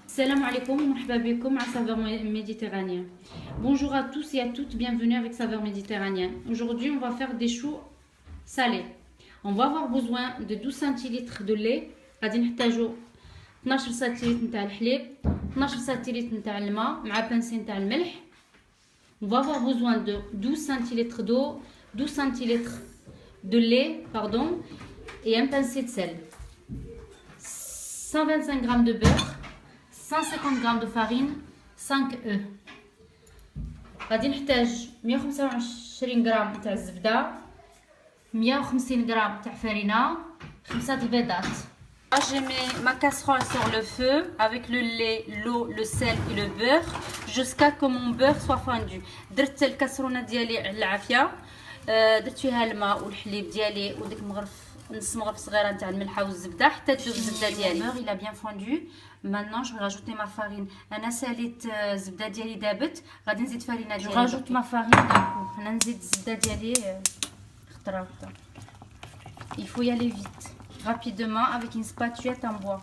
Salam alaikum, marhaba bikoum à saveur méditerranéen. Bonjour à tous et à toutes, bienvenue avec saveur méditerranéen. Aujourd'hui, on va faire des choux salés. On va avoir besoin de 12 centilitres de lait. غادي نحتاجو 12 centilitres نتاع الحليب, 12 centilitres نتاع الماء مع بانسي نتاع الملح. On va avoir besoin de 12 centilitres d'eau, 12 centilitres de lait, pardon, et un pincé de sel. 125 g de beurre, 150 g de farine, 5 œufs. غادي نحتاج 125 غرام تاع الزبده, 150 غرام تاع فرينه, 5 البيضات. Je mets ma casserole sur le feu avec le lait, l'eau, le sel et le beurre jusqu'à que mon beurre soit fondu. درت الكاسرونه ديالي على العافيه, درت فيها الماء والحليب ديالي وديك نص مغرف صغيره نتاع الملحه والزبده حتى تذوب الزبده ديالي. Le beurre il a bien fondu. Maintenant je vais rajouter ma farine. انا ساليت الزبده ديالي دابت, غادي نزيد فرينه ديالي. Je rajoute ma farine d'un coup. انا نزيد الزبده ديالي خطره هكا. Il faut y aller vite, rapidement avec une spatulette en bois.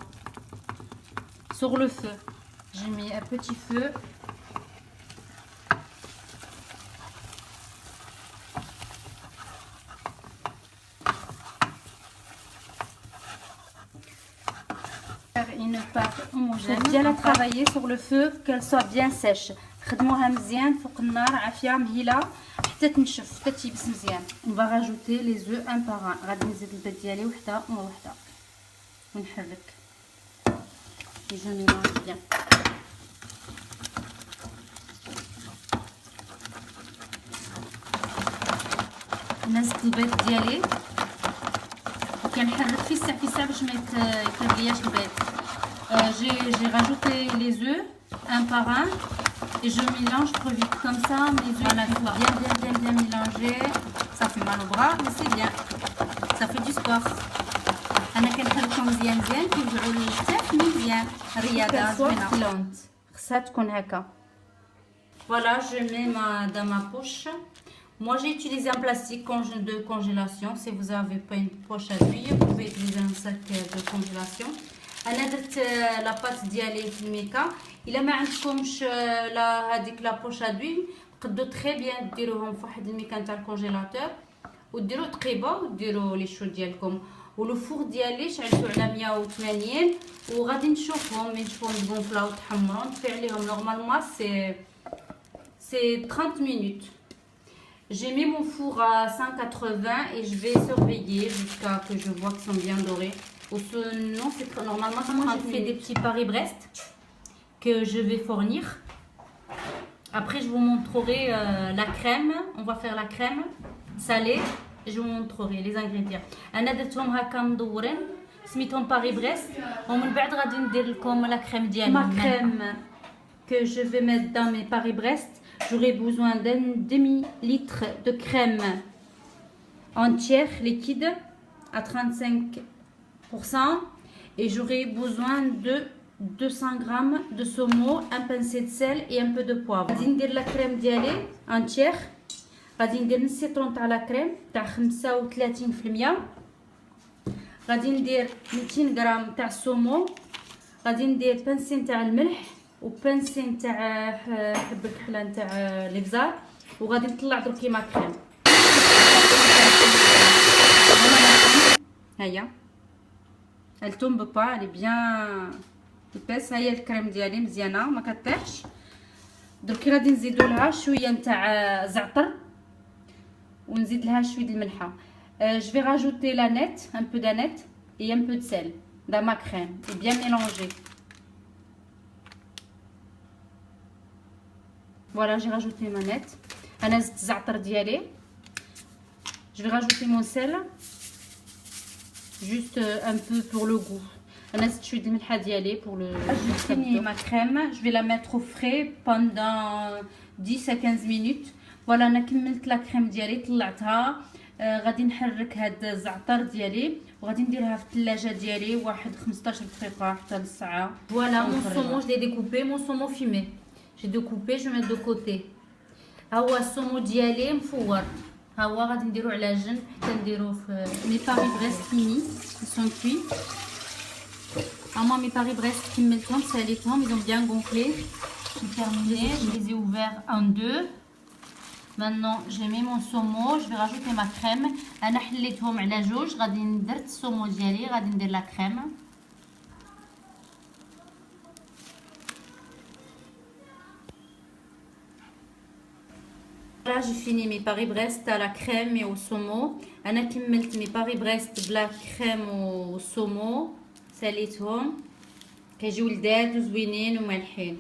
Sur le feu, j'ai mis un petit feu. Une pâte homogène. Bien la travailler sur le feu, qu'elle soit bien sèche. خدموها مزيان فوق النار عافيه مهيله حتى تنشف حتى تيبس مزيان. On va rajouter les œufs un par un. غادي نزيد البيض ديالي وحده وحده ونحرك. Et je mélange bien. نزلت البيض ديالي وكنحرك في الساع باش ما يتربياش البيض. J'ai rajouté les œufs un par un et je mélange trop vite comme ça. Mes œufs bien mélanger. Ça fait mal au bras mais c'est bien, ça fait du sport. انا كنحركهم مزيان كيرجعوا لي حتى مزيان الرياضه زوينه خصها تكون هكا. Voilà, je mets dans ma poche. Moi j'ai utilisé un plastique de congélation. Si vous n'avez pas une poche à douille, vous pouvez utiliser un sac de congélation. انا درت لاباط ديالي في الميكا. الا ما عندكمش هذيك لابوش ا دوي تقدروا تري بيان ديروهم في واحد الميكا نتاع الكونجيلاتور وديروا تقيبه وديروا لي شو ديالكم. ولو فور ديالي شعلتو على 180 وغادي نشوفهم من نشوفهم تغونفلاو وتحمروا نطفي عليهم. نورمالمون c'est 30 minutes. J'ai mis mon four à 180 et je vais surveiller jusqu'à que je vois qu'ils sont bien dorés. Ou sinon, normalement, je fais des petits Paris-Brest que je vais fournir. Après, je vous montrerai la crème. On va faire la crème salée. Je vous montrerai les ingrédients. أنا درتهم هكا مدورين سميتهم Paris-Brest. ومن بعد غادي ندير لكم la crème ديالهم. Ma crème que je vais mettre dans mes Paris-Brest. J'aurai besoin d'un demi-litre de crème entière liquide à 35%. Et j'aurai besoin de 200 g de saumon, un pincé de sel et un peu de poivre. غادي ندير la crème ديالي entière. غادي ندير نص سيطرون تاع لا كريم تاع 35%. غادي ندير 200 غرام تاع السومو. غادي ندير بانسي تاع الملح وبانسي تاع حب الكحله تاع الابزار. وغادي نطلع درك كيما كريم. هيا elle tombe pas, elle est bien épaisse. هيا الكريم ديالي مزيانه ما كطيحش. درك غادي نزيدوا لها شويه نتاع زعتر ونزيد لها شويه الملحه. Je vais rajouter la nette, un peu d'aneth et un peu de sel dans ma crème et bien mélanger. Voilà, j'ai rajouté ma nette. انا زدت الزعتر ديالي. Je vais rajouter mon sel juste un peu pour le goût. انا زدت شويه الملحه ديالي pour le. J'ai fini ma crème. Je vais la mettre au frais pendant 10 à 15 minutes. Voilà, انا كملت لا كريم ديالي طلعتها. غادي نحرك هاد الزعتر ديالي وغادي نديرها في الثلاجه ديالي واحد 15 دقيقه حتى نص ساعه. Voilà, mon saumon je l'ai découpé, mon saumon fumé. J'ai découpé, je mets de côté. ها هو السومو ديالي مفور. ها هو غادي نديرو على جنب حتى نديرو في مي Paris-Brest fini, ils sont cuits. Moi, mes Paris-Brest qui me mettent ساليتهم, ils ont bien gonflé. J'ai terminé, je les ai ouverts en deux. Maintenant, j'ai mis mon saumon, je vais rajouter ma crème. أنا حليتهم على جوج, غادي درت الصومو ديالي, غادي ندير la crème. Là, j'ai fini mes Paris-Brest à la crème et au saumon. أنا كملت mes Paris-Brest بلا crème au saumon. ساليتهم كيجيو لذاذ وزوينين ومالحين.